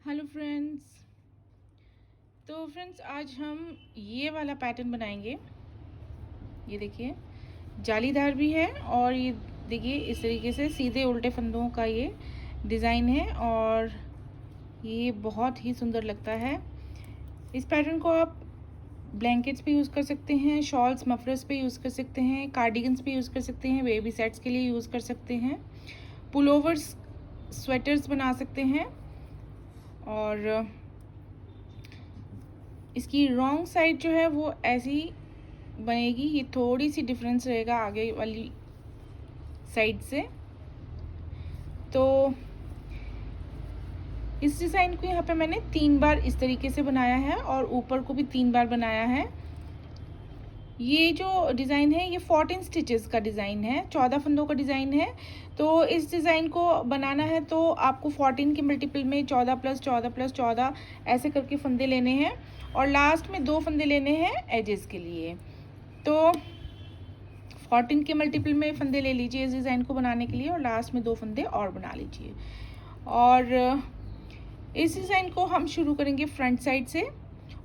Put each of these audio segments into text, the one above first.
Hello friends. तो friends आज हम ये वाला पैटर्न बनाएंगे। ये देखिए जालीदार भी है और ये देखिए इस तरीके से सीधे उल्टे फंदों का ये डिज़ाइन है और ये बहुत ही सुंदर लगता है। इस पैटर्न को आप ब्लैंकेट्स पे यूज़ कर सकते हैं, शॉल्स मफलर्स पे यूज़ कर सकते हैं, कार्डिगन्स पे यूज़ कर सकते हैं, बेबी सेट्स के लिए यूज़ कर सकते हैं, पुलोवर्स स्वेटर्स बना सकते हैं। और इसकी रॉन्ग साइड जो है वो ऐसी बनेगी, ये थोड़ी सी डिफरेंस रहेगा आगे वाली साइड से। तो इस डिज़ाइन को यहाँ पे मैंने 3 बार इस तरीके से बनाया है और ऊपर को भी 3 बार बनाया है। ये जो डिज़ाइन है ये 14 स्टिचेस का डिज़ाइन है, 14 फंदों का डिज़ाइन है। तो इस डिज़ाइन को बनाना है तो आपको 14 के मल्टीपल में 14 + 14 + 14 ऐसे करके फंदे लेने हैं और लास्ट में 2 फंदे लेने हैं एजेस के लिए। तो 14 के मल्टीपल में फंदे ले लीजिए इस डिज़ाइन को बनाने के लिए और लास्ट में 2 फंदे और बना लीजिए। और इस डिज़ाइन को हम शुरू करेंगे फ्रंट साइड से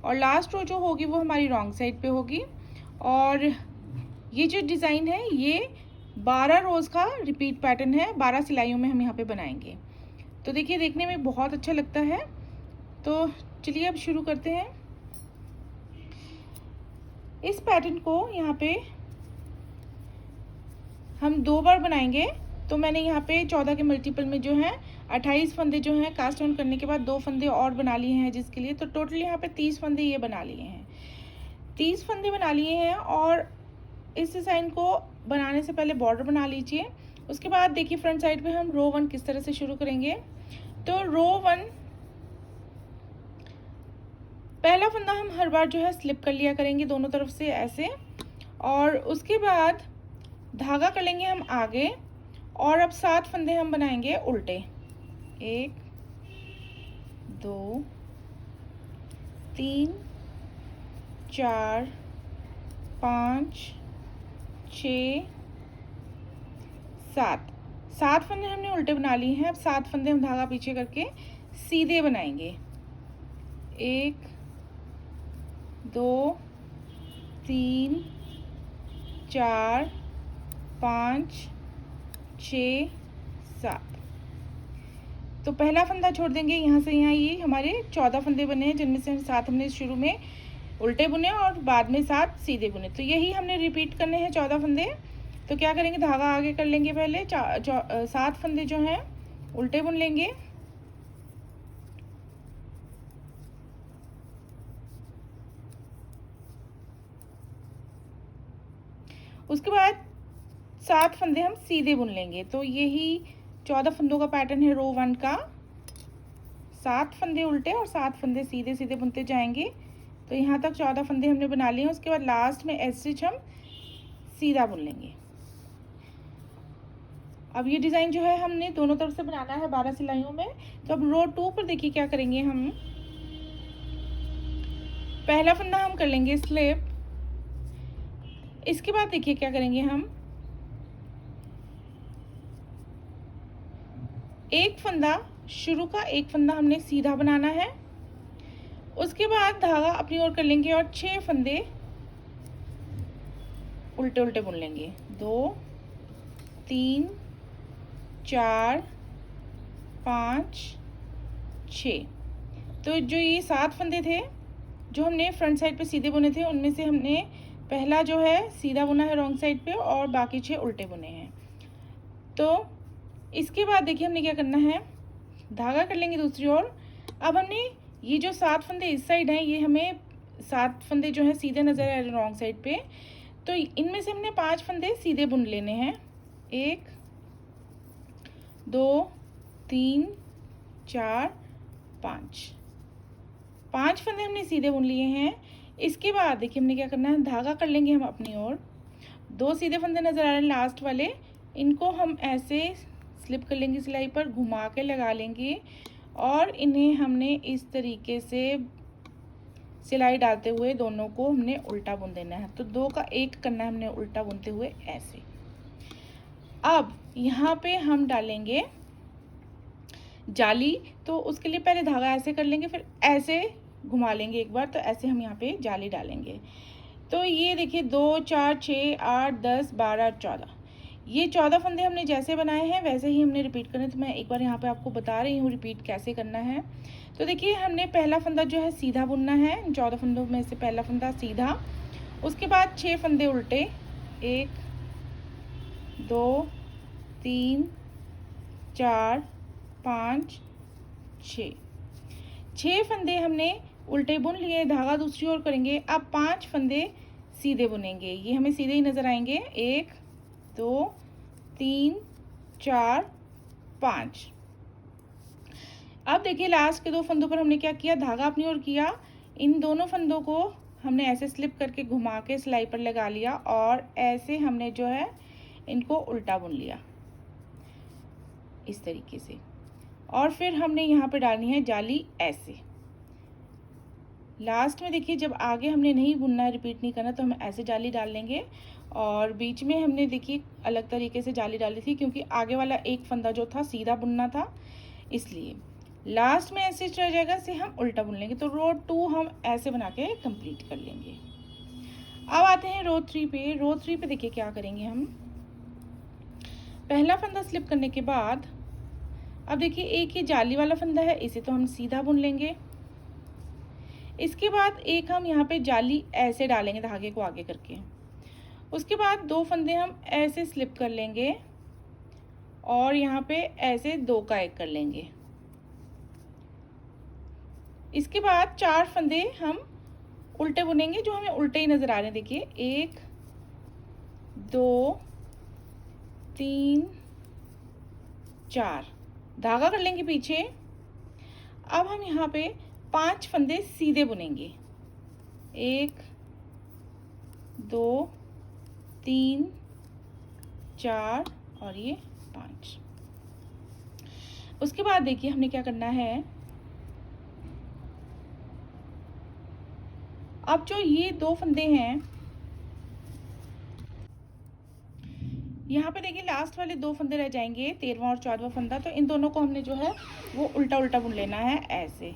और लास्ट रो जो होगी वो हमारी रॉन्ग साइड पे होगी। और ये जो डिज़ाइन है ये 12 रोज़ का रिपीट पैटर्न है, 12 सिलाइयों में हम यहाँ पे बनाएंगे। तो देखिए देखने में बहुत अच्छा लगता है। तो चलिए अब शुरू करते हैं। इस पैटर्न को यहाँ पे हम 2 बार बनाएंगे। तो मैंने यहाँ पे 14 के मल्टीपल में जो है 28 फंदे जो हैं कास्ट ऑन करने के बाद 2 फंदे और बना लिए हैं जिसके लिए, तो टोटल यहाँ पे 30 फंदे ये बना लिए हैं। 30 फंदे बना लिए हैं और इस डिज़ाइन को बनाने से पहले बॉर्डर बना लीजिए। उसके बाद देखिए फ्रंट साइड पे हम रो 1 किस तरह से शुरू करेंगे। तो रो 1 पहला फंदा हम हर बार जो है स्लिप कर लिया करेंगे दोनों तरफ से ऐसे, और उसके बाद धागा कर लेंगे हम आगे और अब 7 फंदे हम बनाएंगे उल्टे। 1 2 3 4 5 6 7 फंदे हमने उल्टे बना लिए हैं। अब 7 फंदे हम धागा पीछे करके सीधे बनाएंगे। 1 2 3 4 5 6 7। तो पहला फंदा छोड़ देंगे यहाँ से यहाँ, ये हमारे 14 फंदे बने हैं जिनमें से 7 हमने शुरू में उल्टे बुने और बाद में 7 सीधे बुने। तो यही हमने रिपीट करने हैं 14 फंदे। तो क्या करेंगे, धागा आगे कर लेंगे, पहले 7 फंदे जो हैं उल्टे बुन लेंगे। उसके बाद 7 फंदे हम सीधे बुन लेंगे। तो यही 14 फंदों का पैटर्न है रो 1 का। 7 फंदे उल्टे और 7 फंदे सीधे सीधे बुनते जाएंगे। तो यहाँ तक 14 फंदे हमने बना लिए हैं। उसके बाद लास्ट में एज स्टिच हम सीधा बुन लेंगे। अब ये डिज़ाइन जो है हमने दोनों तरफ से बनाना है 12 सिलाइयों में। तो अब रो 2 पर देखिए क्या करेंगे, हम पहला फंदा हम कर लेंगे स्लिप। इसके बाद देखिए क्या करेंगे, हम एक फंदा शुरू का एक फंदा हमने सीधा बनाना है। उसके बाद धागा अपनी ओर कर लेंगे और 6 फंदे उल्टे उल्टे बुन लेंगे। 2 3 4 5 6। तो जो ये 7 फंदे थे जो हमने फ्रंट साइड पे सीधे बुने थे, उनमें से हमने पहला जो है सीधा बुना है रॉन्ग साइड पे और बाकी 6 उल्टे बुने हैं। तो इसके बाद देखिए हमने क्या करना है, धागा कर लेंगे दूसरी ओर। अब हमने ये जो 7 फंदे इस साइड हैं, ये हमें 7 फंदे जो हैं सीधे नज़र आ रहे हैं रॉन्ग साइड पे। तो इनमें से हमने 5 फंदे सीधे बुन लेने हैं। 1 2 3 4 5 फंदे हमने सीधे बुन लिए हैं। इसके बाद देखिए हमने क्या करना है, धागा कर लेंगे हम अपनी ओर। 2 सीधे फंदे नज़र आ रहे हैं लास्ट वाले, इनको हम ऐसे स्लिप कर लेंगे सिलाई पर, घुमा के लगा लेंगे और इन्हें हमने इस तरीके से सिलाई डालते हुए दोनों को हमने उल्टा बुन देना है। तो 2 का 1 करना है हमने उल्टा बुनते हुए ऐसे। अब यहाँ पे हम डालेंगे जाली, तो उसके लिए पहले धागा ऐसे कर लेंगे, फिर ऐसे घुमा लेंगे एक बार, तो ऐसे हम यहाँ पे जाली डालेंगे। तो ये देखिए 2 4 6 8 10 12 14, ये 14 फंदे हमने जैसे बनाए हैं वैसे ही हमने रिपीट करने। तो मैं एक बार यहाँ पे आपको बता रही हूँ रिपीट कैसे करना है। तो देखिए हमने पहला फंदा जो है सीधा बुनना है, 14 फंदों में से पहला फंदा सीधा, उसके बाद 6 फंदे उल्टे, 1 2 3 4 5 6 फंदे हमने उल्टे बुन लिए, धागा दूसरी ओर करेंगे। अब 5 फंदे सीधे बुनेंगे, ये हमें सीधे ही नज़र आएंगे, 1 2 3 4 5। अब देखिए लास्ट के 2 फंदों पर हमने क्या किया, धागा अपनी ओर किया, इन दोनों फंदों को हमने ऐसे स्लिप करके घुमा के सिलाई पर लगा लिया और ऐसे हमने जो है इनको उल्टा बुन लिया इस तरीके से। और फिर हमने यहाँ पे डालनी है जाली ऐसे। लास्ट में देखिए जब आगे हमने नहीं बुनना है, रिपीट नहीं करना, तो हम ऐसे जाली डाल लेंगे। और बीच में हमने देखिए अलग तरीके से जाली डाली थी क्योंकि आगे वाला एक फंदा जो था सीधा बुनना था, इसलिए लास्ट में ऐसे रह जाएगा, से हम उल्टा बुन लेंगे। तो रो 2 हम ऐसे बना के कंप्लीट कर लेंगे। अब आते हैं रो 3 पे। रो 3 पे देखिए क्या करेंगे हम, पहला फंदा स्लिप करने के बाद अब देखिए एक ये जाली वाला फंदा है, इसे तो हम सीधा बुन लेंगे। इसके बाद एक हम यहाँ पे जाली ऐसे डालेंगे धागे को आगे करके, उसके बाद 2 फंदे हम ऐसे स्लिप कर लेंगे और यहाँ पे ऐसे 2 का 1 कर लेंगे। इसके बाद 4 फंदे हम उल्टे बुनेंगे, जो हमें उल्टे ही नज़र आ रहे हैं। देखिए 1 2 3 4, धागा कर लेंगे पीछे। अब हम यहाँ पे 5 फंदे सीधे बुनेंगे, 1 2 3 4 और ये 5। उसके बाद देखिए हमने क्या करना है, अब जो ये 2 फंदे हैं यहाँ पे देखिए लास्ट वाले 2 फंदे रह जाएंगे, 13वां और 14वां फंदा, तो इन दोनों को हमने जो है वो उल्टा उल्टा बुन लेना है ऐसे।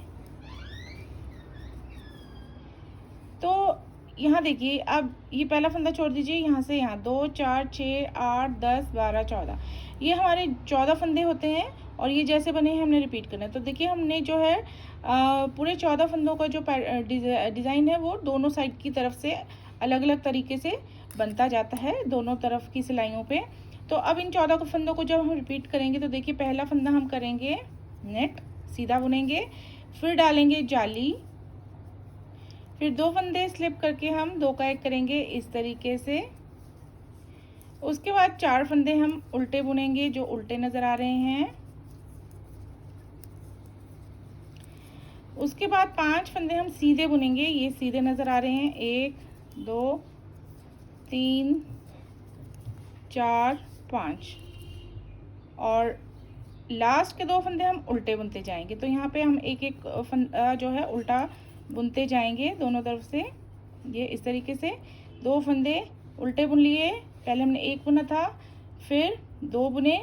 तो यहाँ देखिए अब ये पहला फंदा छोड़ दीजिए, यहाँ से यहाँ 2 4 6 8 10 12 14, ये हमारे 14 फंदे होते हैं और ये जैसे बने हैं हमने रिपीट करना है। तो देखिए हमने जो है पूरे 14 फंदों का जो डिज़ाइन है वो दोनों साइड की तरफ से अलग अलग तरीके से बनता जाता है, दोनों तरफ की सिलाइयों पे। तो अब इन 14 फंदों को जब हम रिपीट करेंगे तो देखिए पहला फंदा हम करेंगे नेट सीधा बुनेंगे, फिर डालेंगे जाली, फिर 2 फंदे स्लिप करके हम 2 का 1 करेंगे इस तरीके से। उसके बाद 4 फंदे हम उल्टे बुनेंगे जो उल्टे नज़र आ रहे हैं। उसके बाद 5 फंदे हम सीधे बुनेंगे, ये सीधे नज़र आ रहे हैं, 1 2 3 4 5, और लास्ट के 2 फंदे हम उल्टे बुनते जाएंगे। तो यहाँ पे हम एक एक फंदा जो है उल्टा बुनते जाएंगे दोनों तरफ से, ये इस तरीके से 2 फंदे उल्टे बुन लिए, पहले हमने 1 बुना था, फिर 2 बुने,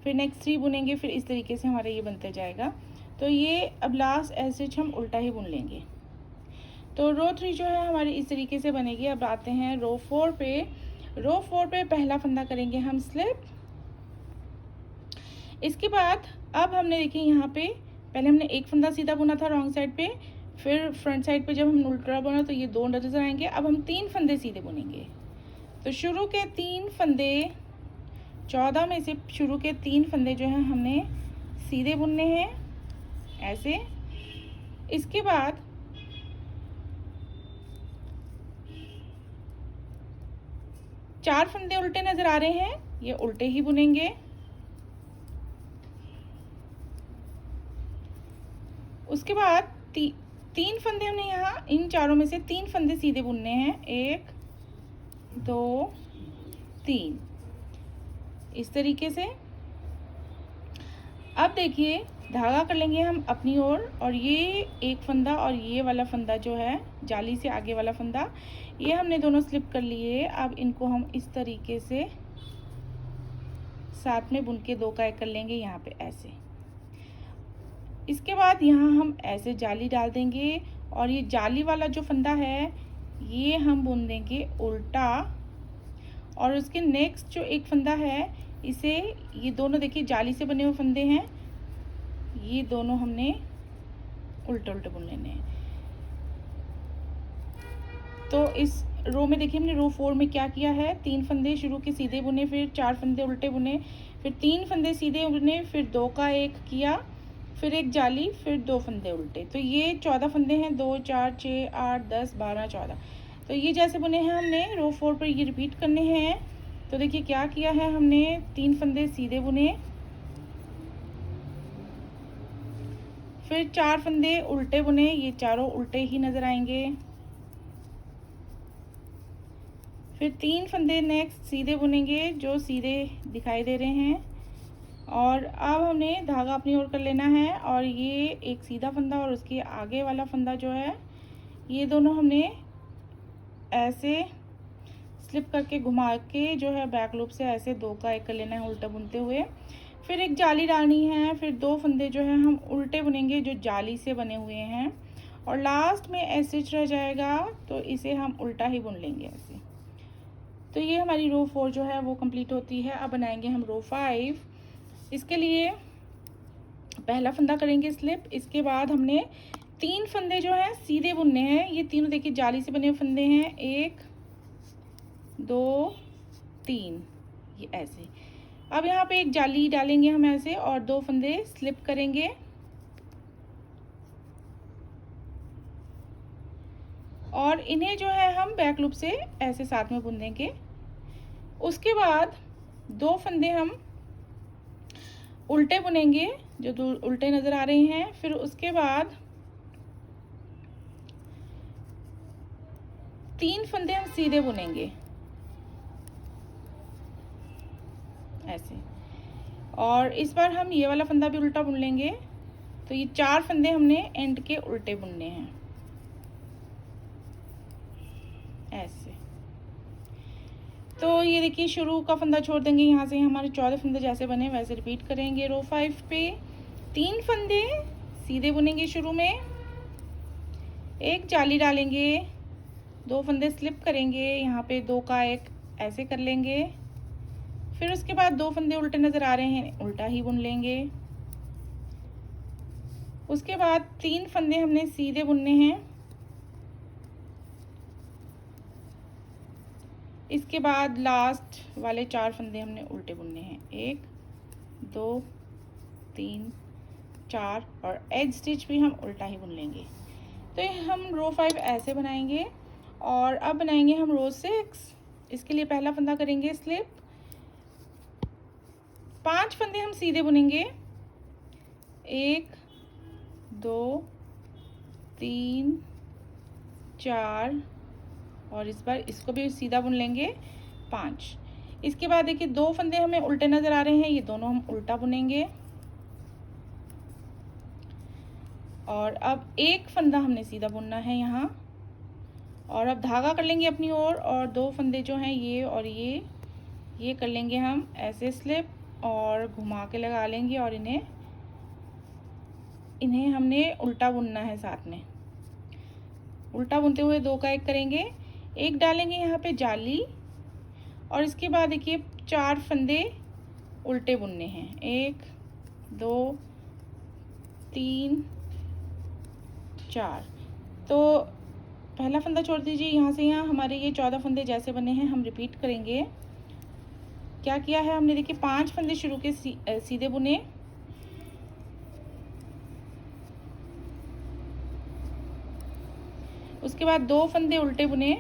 फिर नेक्स्ट 3 बुनेंगे, फिर इस तरीके से हमारा ये बनते जाएगा। तो ये अब लास्ट ऐसे हम उल्टा ही बुन लेंगे। तो रो 3 जो है हमारी इस तरीके से बनेगी। अब आते हैं रो 4 पे। रो 4 पे पहला फंदा करेंगे हम स्लिप। इसके बाद अब हमने देखिए यहाँ पे पहले हमने 1 फंदा सीधा बुना था रॉन्ग साइड पे, फिर फ्रंट साइड पे जब हम उल्टा बुना तो ये 2 नजर आएंगे। अब हम 3 फंदे सीधे बुनेंगे। तो शुरू के 3 फंदे 14 में से शुरू के 3 फंदे जो हैं हमने सीधे बुनने हैं ऐसे। इसके बाद चार फंदे उल्टे नजर आ रहे हैं, ये उल्टे ही बुनेंगे। उसके बाद 3 फंदे हमने यहाँ इन चारों में से 3 फंदे सीधे बुनने हैं, 1 2 3 इस तरीके से। अब देखिए धागा कर लेंगे हम अपनी ओर, और ये एक फंदा और ये वाला फंदा जो है जाली से आगे वाला फंदा, ये हमने दोनों स्लिप कर लिए। अब इनको हम इस तरीके से साथ में बुन के 2 का 1 कर लेंगे यहाँ पे ऐसे। इसके बाद यहाँ हम ऐसे जाली डाल देंगे और ये जाली वाला जो फंदा है ये हम बुन देंगे उल्टा, और उसके नेक्स्ट जो एक फंदा है इसे, ये दोनों देखिए जाली से बने हुए फंदे हैं, ये दोनों हमने उल्टे उल्टे बुन लेने हैं। तो इस रो में देखिए हमने रो 4 में क्या किया है, 3 फंदे शुरू के सीधे बुने, फिर 4 फंदे उल्टे बुने, फिर 3 फंदे सीधे बुने, फिर 2 का 1 किया, फिर एक जाली, फिर 2 फंदे उल्टे। तो ये 14 फंदे हैं, 2 4 6 8 10 12 14। तो ये जैसे बुने हैं हमने रो 4 पर ये रिपीट करने हैं। तो देखिए क्या किया है हमने, 3 फंदे सीधे बुने, फिर 4 फंदे उल्टे बुने, ये चारों उल्टे ही नज़र आएंगे, फिर 3 फंदे नेक्स्ट सीधे बुनेंगे जो सीधे दिखाई दे रहे हैं, और अब हमने धागा अपनी ओर कर लेना है, और ये एक सीधा फंदा और उसके आगे वाला फंदा जो है ये दोनों हमने ऐसे स्लिप करके घुमा के जो है बैक लूप से ऐसे 2 का 1 कर लेना है उल्टा बुनते हुए, फिर एक जाली डालनी है, फिर 2 फंदे जो है हम उल्टे बुनेंगे जो जाली से बने हुए हैं, और लास्ट में ऐसे रह जाएगा तो इसे हम उल्टा ही बुन लेंगे ऐसे। तो ये हमारी रो 4 जो है वो कंप्लीट होती है। अब बनाएंगे हम रो 5। इसके लिए पहला फंदा करेंगे स्लिप, इसके बाद हमने 3 फंदे जो हैं सीधे बुनने हैं, ये तीनों देखिए जाली से बने हुए फंदे हैं, 1 2 3, ये ऐसे। अब यहाँ पे एक जाली डालेंगे हम ऐसे और 2 फंदे स्लिप करेंगे, और इन्हें जो है हम बैक लूप से ऐसे साथ में बुन देंगे। उसके बाद 2 फंदे हम उल्टे बुनेंगे जो उल्टे नज़र आ रहे हैं, फिर उसके बाद 3 फंदे हम सीधे बुनेंगे ऐसे, और इस बार हम ये वाला फंदा भी उल्टा बुन लेंगे। तो ये 4 फंदे हमने एंड के उल्टे बुनने हैं ऐसे। तो ये देखिए शुरू का फंदा छोड़ देंगे, यहाँ से हमारे 14 फंदे जैसे बने वैसे रिपीट करेंगे। रो 5 पे 3 फंदे सीधे बुनेंगे शुरू में, एक जाली डालेंगे, 2 फंदे स्लिप करेंगे, यहाँ पे 2 का 1 ऐसे कर लेंगे, फिर उसके बाद 2 फंदे उल्टे नज़र आ रहे हैं उल्टा ही बुन लेंगे। उसके बाद 3 फंदे हमने सीधे बुनने हैं, इसके बाद लास्ट वाले 4 फंदे हमने उल्टे बुनने हैं, 1 2 3 4, और एज स्टिच भी हम उल्टा ही बुन लेंगे। तो ये हम रो 5 ऐसे बनाएंगे। और अब बनाएंगे हम रो 6। इसके लिए पहला फंदा करेंगे स्लिप, 5 फंदे हम सीधे बुनेंगे, 1 2 3 4, और इस बार इसको भी सीधा बुन लेंगे 5। इसके बाद देखिए 2 फंदे हमें उल्टे नज़र आ रहे हैं, ये दोनों हम उल्टा बुनेंगे, और अब एक फंदा हमने सीधा बुनना है यहाँ, और अब धागा कर लेंगे अपनी ओर, और 2 फंदे जो हैं ये और ये कर लेंगे हम ऐसे स्लिप और घुमा के लगा लेंगे, और इन्हें हमने उल्टा बुनना है, साथ में उल्टा बुनते हुए 2 का 1 करेंगे, एक डालेंगे यहाँ पे जाली, और इसके बाद देखिए 4 फंदे उल्टे बुनने हैं, 1 2 3 4। तो पहला फंदा छोड़ दीजिए, यहाँ से यहाँ हमारे ये 14 फंदे जैसे बने हैं हम रिपीट करेंगे। क्या किया है हमने, देखिए 5 फंदे शुरू के सीधे बुने, उसके बाद 2 फंदे उल्टे बुने,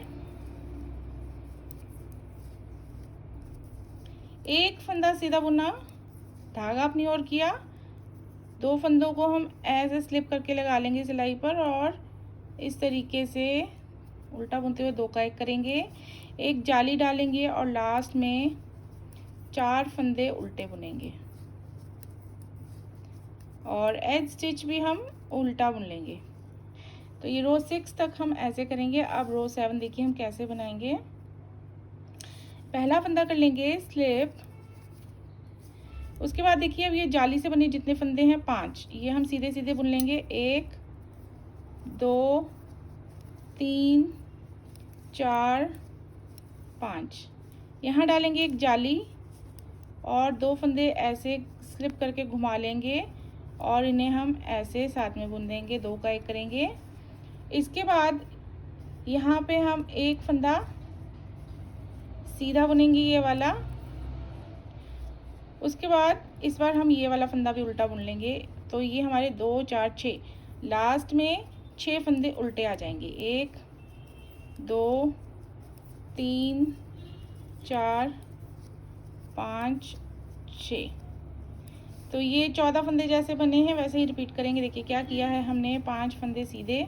एक फंदा सीधा बुना, धागा अपनी ओर किया, 2 फंदों को हम ऐसे स्लिप करके लगा लेंगे सिलाई पर, और इस तरीके से उल्टा बुनते हुए 2 का 1 करेंगे, एक जाली डालेंगे, और लास्ट में 4 फंदे उल्टे बुनेंगे, और एज स्टिच भी हम उल्टा बुन लेंगे। तो ये रो 6 तक हम ऐसे करेंगे। अब रो 7 देखिए हम कैसे बनाएंगे। पहला फंदा कर लेंगे स्लिप, उसके बाद देखिए अब ये जाली से बने जितने फंदे हैं 5, ये हम सीधे सीधे बुन लेंगे। 1 2 3 4 5। यहाँ डालेंगे एक जाली और 2 फंदे ऐसे स्लिप करके घुमा लेंगे और इन्हें हम ऐसे साथ में बुन देंगे, 2 का 1 करेंगे। इसके बाद यहाँ पे हम एक फंदा सीधा बुनेंगे, ये वाला। उसके बाद इस बार हम ये वाला फंदा भी उल्टा बुन लेंगे। तो ये हमारे 2 4 6, लास्ट में 6 फंदे उल्टे आ जाएंगे। 1 2 3 4 5 6। तो ये 14 फंदे जैसे बने हैं वैसे ही रिपीट करेंगे। देखिए क्या किया है हमने, 5 फंदे सीधे,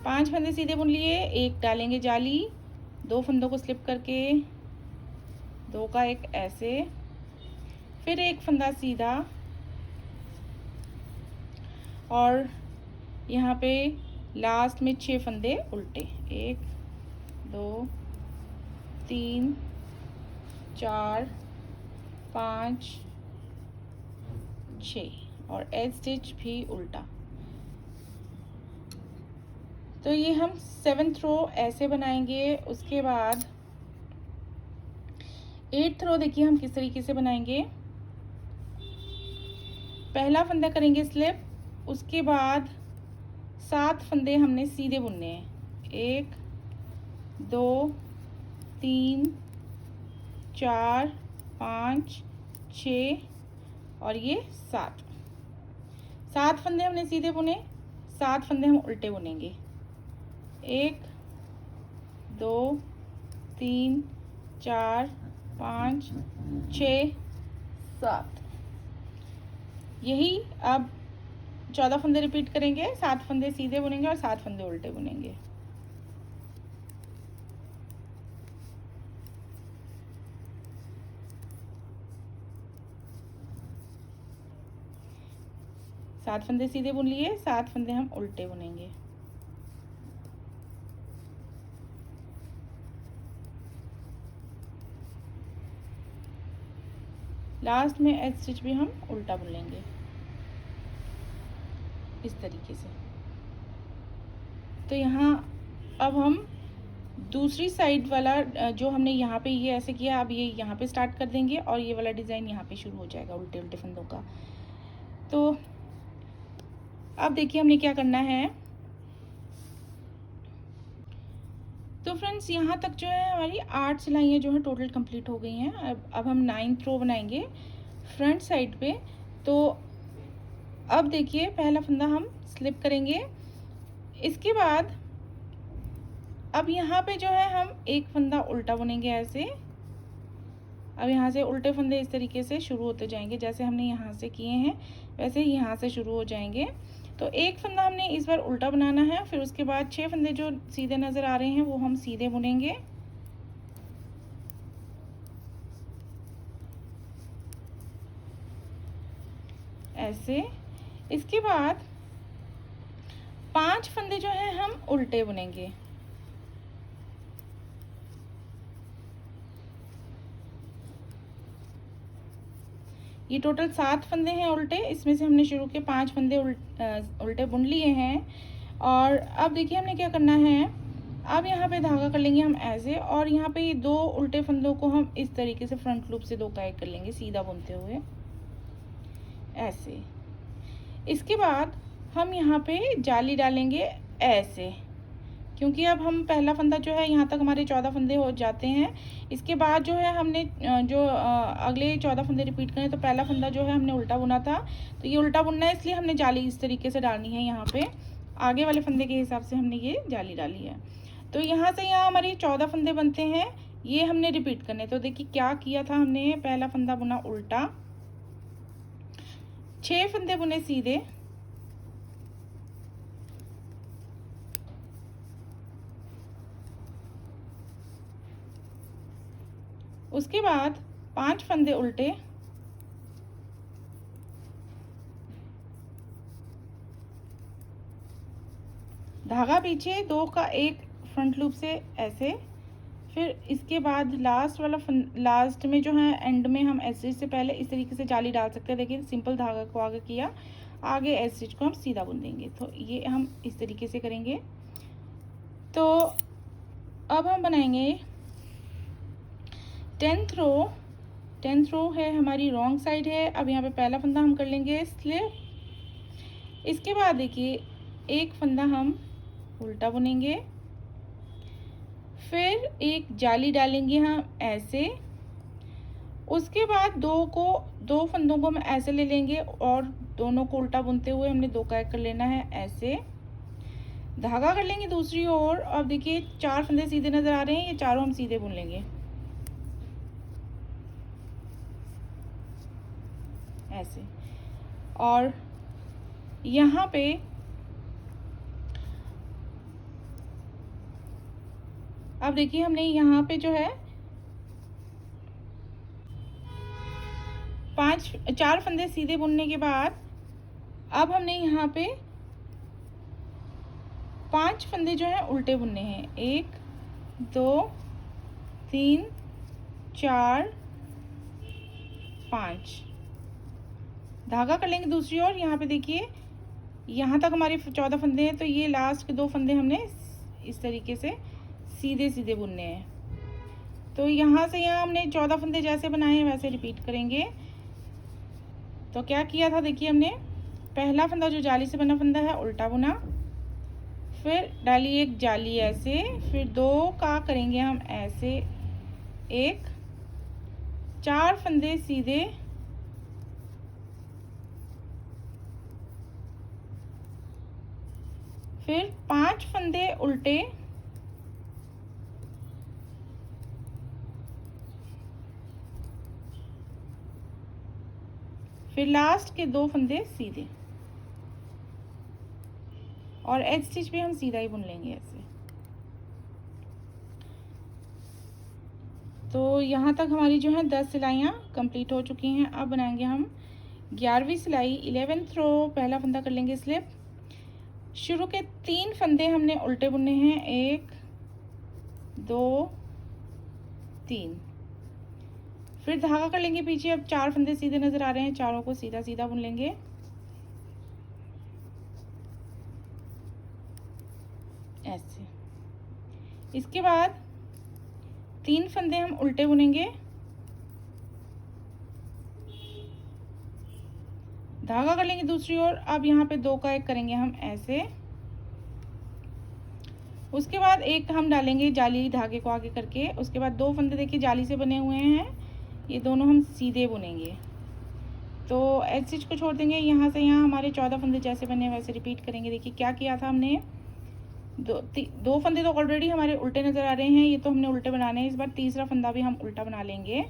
5 फंदे सीधे बुन लिए। एक डालेंगे जाली, 2 फंदों को स्लिप करके, 2 का 1 ऐसे, फिर एक फंदा सीधा और यहाँ पे लास्ट में 6 फंदे उल्टे। 1 2 3 4 5 6 और एज स्टिच भी उल्टा। तो ये हम 7th रो ऐसे बनाएंगे। उसके बाद 8th रो देखिए हम किस तरीके से बनाएंगे। पहला फंदा करेंगे स्लिप, उसके बाद 7 फंदे हमने सीधे बुनने हैं। 1 2 3 4 5 6 और ये 7 फंदे हमने सीधे बुने, 7 फंदे हम उल्टे बुनेंगे। 1 2 3 4 5 6 7। यही अब 14 फंदे रिपीट करेंगे। 7 फंदे सीधे बुनेंगे और 7 फंदे उल्टे बुनेंगे। सात फंदे सीधे बुन लिए, 7 फंदे हम उल्टे बुनेंगे। लास्ट में एज स्टिच भी हम उल्टा बुन लेंगे इस तरीके से। तो यहाँ अब हम दूसरी साइड वाला जो हमने यहाँ पे ये ऐसे किया, अब ये यहाँ पे स्टार्ट कर देंगे और ये वाला डिज़ाइन यहाँ पे शुरू हो जाएगा उल्टे उल्टे फंदों का। तो अब देखिए हमने क्या करना है। तो फ्रेंड्स यहाँ तक जो है हमारी 8 सिलाइयाँ जो है टोटल कंप्लीट हो गई हैं। अब हम 9th रो बनाएंगे फ्रंट साइड पे। तो अब देखिए पहला फंदा हम स्लिप करेंगे। इसके बाद अब यहाँ पे जो है हम एक फंदा उल्टा बुनेंगे ऐसे। अब यहाँ से उल्टे फंदे इस तरीके से शुरू होते जाएंगे, जैसे हमने यहाँ से किए हैं वैसे ही यहाँ से शुरू हो जाएंगे। तो एक फंदा हमने इस बार उल्टा बनाना है, फिर उसके बाद 6 फंदे जो सीधे नज़र आ रहे हैं वो हम सीधे बुनेंगे। ऐसे। इसके बाद 5 फंदे जो हैं हम उल्टे बुनेंगे। ये टोटल 7 फंदे हैं उल्टे, इसमें से हमने शुरू के 5 फंदे उल्टे बुन लिए हैं। और अब देखिए हमने क्या करना है, अब यहाँ पे धागा कर लेंगे हम ऐसे, और यहाँ पे ये 2 उल्टे फंदों को हम इस तरीके से फ्रंट लूप से 2 का 1 कर लेंगे सीधा बुनते हुए ऐसे। इसके बाद हम यहाँ पे जाली डालेंगे ऐसे, क्योंकि अब हम पहला फंदा जो है यहाँ तक हमारे 14 फंदे हो जाते हैं। इसके बाद जो है हमने जो अगले 14 फंदे रिपीट करें, तो पहला फंदा जो है हमने उल्टा बुना था, तो ये उल्टा बुनना है इसलिए हमने जाली इस तरीके से डालनी है। यहाँ पे आगे वाले फंदे के हिसाब से हमने ये जाली डाली है। तो यहाँ से यहाँ हमारी 14 फंदे बनते हैं, ये हमने रिपीट करने। तो देखिए क्या किया था हमने, पहला फंदा बुना उल्टा, 6 फंदे बुने सीधे, उसके बाद 5 फंदे उल्टे, धागा पीछे, 2 का 1 फ्रंट लूप से ऐसे, फिर इसके बाद लास्ट में जो है एंड में हम एज स्टिच से पहले इस तरीके से जाली डाल सकते हैं। देखिए सिंपल धागा को आगे किया, आगे एज स्टिच को हम सीधा बुन देंगे। तो ये हम इस तरीके से करेंगे। तो अब हम बनाएंगे 10th रो। 10th रो है हमारी रॉन्ग साइड है। अब यहाँ पे पहला फंदा हम कर लेंगे स्लिप। इसके बाद देखिए एक फंदा हम उल्टा बुनेंगे, फिर एक जाली डालेंगे हम ऐसे। उसके बाद दो फंदों को हम ऐसे ले लेंगे और दोनों को उल्टा बुनते हुए हमने 2 का 1 कर लेना है ऐसे। धागा कर लेंगे दूसरी ओर। अब देखिए 4 फंदे सीधे नजर आ रहे हैं, ये चारों हम सीधे बुन लेंगे ऐसे। और यहाँ पे अब देखिए हमने यहाँ पे जो है 4 फंदे सीधे बुनने के बाद अब हमने यहाँ पे 5 फंदे जो है उल्टे बुनने हैं। 1 2 3 4 5। धागा कर लेंगे दूसरी ओर। यहाँ पे देखिए यहाँ तक हमारे 14 फंदे हैं, तो ये लास्ट के 2 फंदे हमने इस तरीके से सीधे सीधे बुनने हैं। तो यहाँ से यहाँ हमने 14 फंदे जैसे बनाए हैं वैसे रिपीट करेंगे। तो क्या किया था देखिए, हमने पहला फंदा जो जाली से बना फंदा है उल्टा बुना, फिर डाली एक जाली ऐसे, फिर 2 का करेंगे हम ऐसे 1, 4 फंदे सीधे, फिर 5 फंदे उल्टे, फिर लास्ट के 2 फंदे सीधे। और एज स्टिच भी हम सीधा ही बुन लेंगे ऐसे। तो यहाँ तक हमारी जो है 10 सिलाइयाँ कंप्लीट हो चुकी हैं। अब बनाएंगे हम 11वीं सिलाई। 11th रो पहला फंदा कर लेंगे स्लिप। शुरू के 3 फंदे हमने उल्टे बुनने हैं, 1 2 3। फिर धागा कर लेंगे पीछे। अब 4 फंदे सीधे नजर आ रहे हैं, चारों को सीधा सीधा बुन लेंगे ऐसे। इसके बाद 3 फंदे हम उल्टे बुनेंगे, धागा कर लेंगे दूसरी ओर। अब यहाँ पे 2 का 1 करेंगे हम ऐसे। उसके बाद एक हम डालेंगे जाली धागे को आगे करके। उसके बाद 2 फंदे देखिए जाली से बने हुए हैं, ये दोनों हम सीधे बुनेंगे। तो एज स्टिच को छोड़ देंगे। यहाँ से यहाँ हमारे 14 फंदे जैसे बने वैसे रिपीट करेंगे। देखिए क्या किया था हमने, 2 फंदे तो ऑलरेडी हमारे उल्टे नज़र आ रहे हैं, ये तो हमने उल्टे बनाने हैं। इस बार तीसरा फंदा भी हम उल्टा बना लेंगे।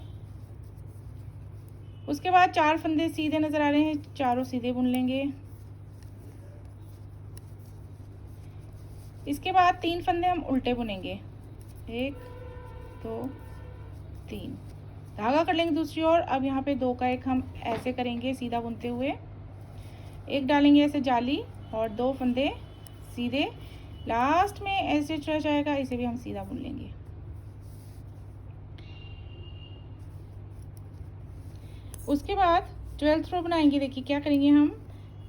उसके बाद 4 फंदे सीधे नज़र आ रहे हैं, चारों सीधे बुन लेंगे। इसके बाद 3 फंदे हम उल्टे बुनेंगे, 1 2 3। धागा कर लेंगे दूसरी ओर। अब यहाँ पे 2 का 1 हम ऐसे करेंगे सीधा बुनते हुए। एक डालेंगे ऐसे जाली और 2 फंदे सीधे। लास्ट में ऐसे रह जाएगा, इसे भी हम सीधा बुन लेंगे। उसके बाद 12th रो बनाएंगे। देखिए क्या करेंगे, हम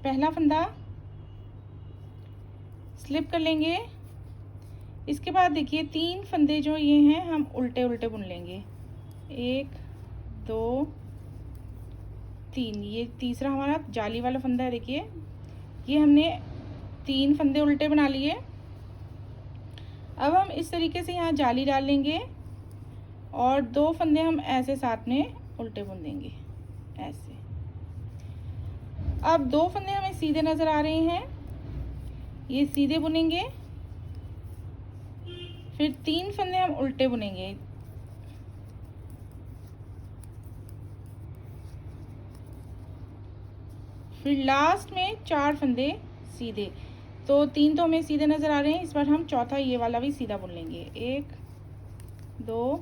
पहला फंदा स्लिप कर लेंगे। इसके बाद देखिए 3 फंदे जो ये हैं हम उल्टे उल्टे बुन लेंगे, 1 2 3। ये तीसरा हमारा जाली वाला फंदा है। देखिए ये हमने 3 फंदे उल्टे बना लिए। अब हम इस तरीके से यहाँ जाली डाल लेंगे और 2 फंदे हम ऐसे साथ में उल्टे बुन देंगे ऐसे। अब 2 फंदे हमें सीधे नजर आ रहे हैं, ये सीधे बुनेंगे। फिर 3 फंदे हम उल्टे बुनेंगे, फिर लास्ट में 4 फंदे सीधे। तो 3 तो हमें सीधे नज़र आ रहे हैं, इस बार हम चौथा ये वाला भी सीधा बुन लेंगे, 1 2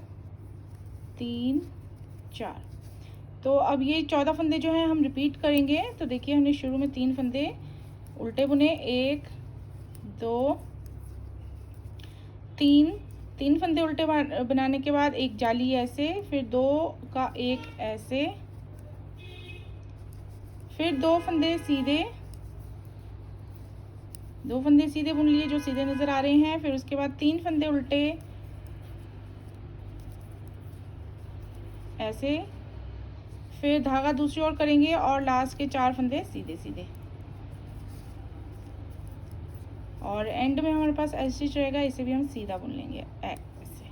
3 4। तो अब ये 14 फंदे जो हैं हम रिपीट करेंगे। तो देखिए हमने शुरू में 3 फंदे उल्टे बुने, 1 2 3 3 फंदे उल्टे बनाने के बाद एक जाली ऐसे, फिर 2 का एक ऐसे, फिर 2 फंदे सीधे, 2 फंदे सीधे बुन लिए जो सीधे नज़र आ रहे हैं। फिर उसके बाद 3 फंदे उल्टे ऐसे, फिर धागा दूसरी ओर करेंगे और लास्ट के 4 फंदे सीधे सीधे, और एंड में हमारे पास ऐसे स्टिच रहेगा, इसे भी हम सीधा बुन लेंगे ऐसे।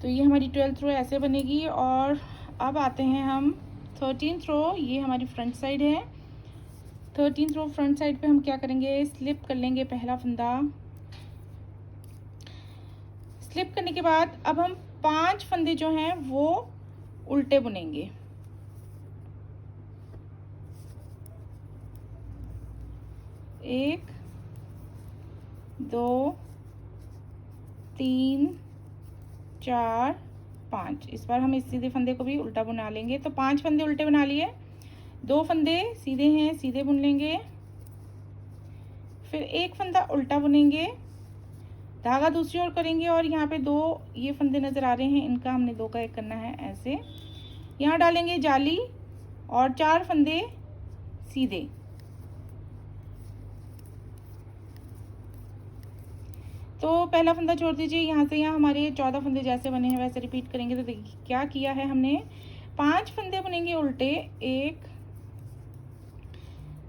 तो ये हमारी 12th रो ऐसे बनेगी। और अब आते हैं हम 13th रो। ये हमारी फ्रंट साइड है। 13th रो फ्रंट साइड पे हम क्या करेंगे, स्लिप कर लेंगे पहला फंदा। स्लिप करने के बाद अब हम 5 फंदे जो हैं वो उल्टे बुनेंगे। एक, 2, 3, 4, 5। इस बार हम इस सीधे फंदे को भी उल्टा बुना लेंगे। तो 5 फंदे उल्टे बना लिए, 2 फंदे सीधे हैं, सीधे बुन लेंगे, फिर एक फंदा उल्टा बुनेंगे, धागा दूसरी ओर करेंगे और यहाँ पे 2 ये फंदे नज़र आ रहे हैं, इनका हमने 2 का 1 करना है ऐसे। यहाँ डालेंगे जाली और 4 फंदे सीधे। तो पहला फंदा छोड़ दीजिए, यहाँ से यहाँ हमारे 14 फंदे जैसे बने हैं वैसे रिपीट करेंगे। तो देखिए क्या किया है हमने, 5 फंदे बुनेंगे उल्टे, 1,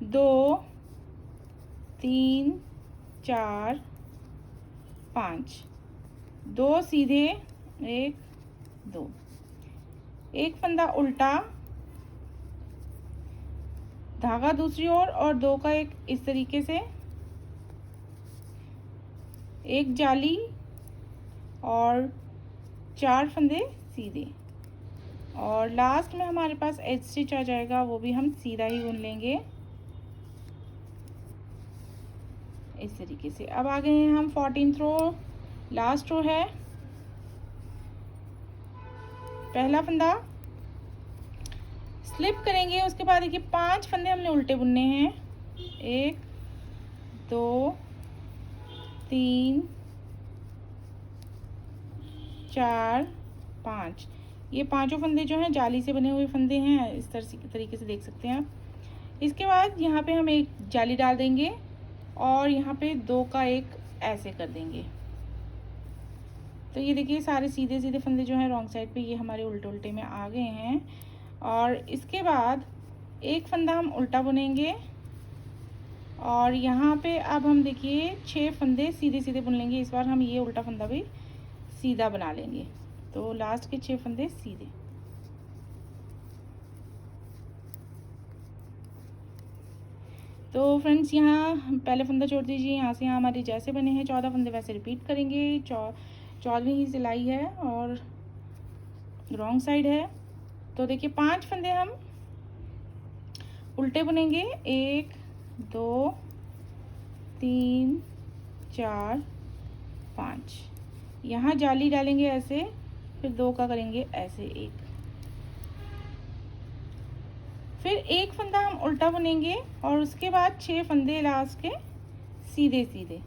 2, 3, 4, 5, 2 सीधे, 1, 2, एक फंदा उल्टा, धागा दूसरी ओर और 2 का 1 इस तरीके से, एक जाली और 4 फंदे सीधे, और लास्ट में हमारे पास एज स्टिच आ जाएगा, वो भी हम सीधा ही बुन लेंगे इस तरीके से। अब आ गए हैं हम 14th रो, लास्ट रो है। पहला फंदा स्लिप करेंगे, उसके बाद देखिए 5 फंदे हमने उल्टे बुनने हैं, 1, 2, 3, 4, 5। ये पांचों फंदे जो हैं जाली से बने हुए फंदे हैं, इस तरीके से देख सकते हैं आप। इसके बाद यहाँ पे हम एक जाली डाल देंगे और यहाँ पे 2 का 1 ऐसे कर देंगे। तो ये देखिए सारे सीधे सीधे फंदे जो हैं रॉन्ग साइड पे ये हमारे उल्टे उल्टे में आ गए हैं। और इसके बाद एक फंदा हम उल्टा बुनेंगे और यहाँ पे अब हम देखिए 6 फंदे सीधे सीधे बुन लेंगे। इस बार हम ये उल्टा फंदा भी सीधा बना लेंगे। तो लास्ट के 6 फंदे सीधे। तो फ्रेंड्स यहाँ पहले फंदा छोड़ दीजिए, यहाँ से यहाँ हमारे जैसे बने हैं 14 फंदे वैसे रिपीट करेंगे। 14वीं सिलाई है और रॉन्ग साइड है। तो देखिए 5 फंदे हम उल्टे बुनेंगे, 1, 2, 3, 4, 5। यहाँ जाली डालेंगे ऐसे, फिर 2 का करेंगे ऐसे 1, फिर एक फंदा हम उल्टा बुनेंगे और उसके बाद 6 फंदे लास्ट के सीधे सीधे।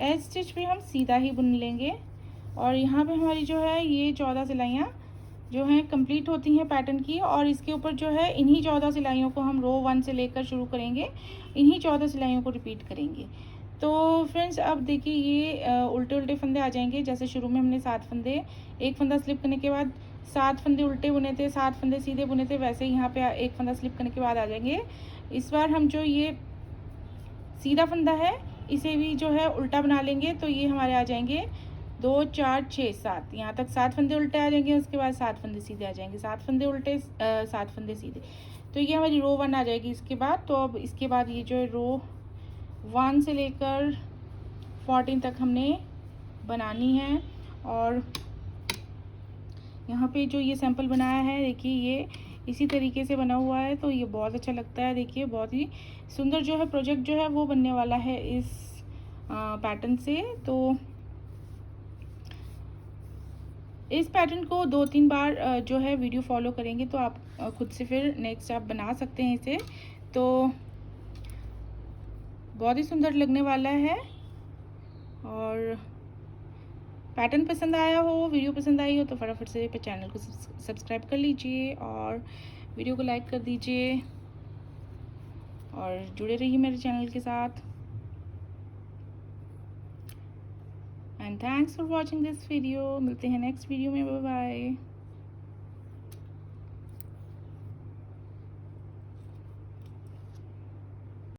एज स्टिच भी हम सीधा ही बुन लेंगे। और यहाँ पे हमारी जो है ये 14 सिलाइयाँ जो हैं कंप्लीट होती हैं पैटर्न की। और इसके ऊपर जो है इन्हीं 14 सिलाइयों को हम रो 1 से लेकर शुरू करेंगे, इन्हीं 14 सिलाइयों को रिपीट करेंगे। तो फ्रेंड्स अब देखिए ये उल्टे उल्टे फंदे आ जाएंगे। जैसे शुरू में हमने 7 फंदे, एक फंदा स्लिप करने के बाद 7 फंदे उल्टे बुने थे, 7 फंदे सीधे बुने थे, वैसे ही यहाँ पे एक फंदा स्लिप करने के बाद आ जाएंगे। इस बार हम जो ये सीधा फंदा है इसे भी जो है उल्टा बना लेंगे। तो ये हमारे आ जाएंगे 2, 4, 6, 7, यहाँ तक 7 फंदे उल्टे आ जाएंगे। उसके बाद 7 फंदे सीधे आ जाएंगे, 7 फंदे उल्टे 7 फंदे सीधे। तो ये हमारी रो 1 आ जाएगी इसके बाद। तो अब इसके बाद ये जो है रो 1 से लेकर 14 तक हमने बनानी है। और यहाँ पे जो ये सैंपल बनाया है देखिए ये इसी तरीके से बना हुआ है। तो ये बहुत अच्छा लगता है, देखिए बहुत ही सुंदर जो है प्रोजेक्ट जो है वो बनने वाला है इस पैटर्न से। तो इस पैटर्न को 2-3 बार जो है वीडियो फॉलो करेंगे तो आप खुद से फिर नेक्स्ट आप बना सकते हैं इसे। तो बहुत ही सुंदर लगने वाला है। और पैटर्न पसंद आया हो, वीडियो पसंद आई हो तो फटाफट से चैनल को सब्सक्राइब कर लीजिए और वीडियो को लाइक कर दीजिए और जुड़े रहिए मेरे चैनल के साथ। And thanks for watching this video. मिलते हैं नेक्स्ट वीडियो में। Bye bye.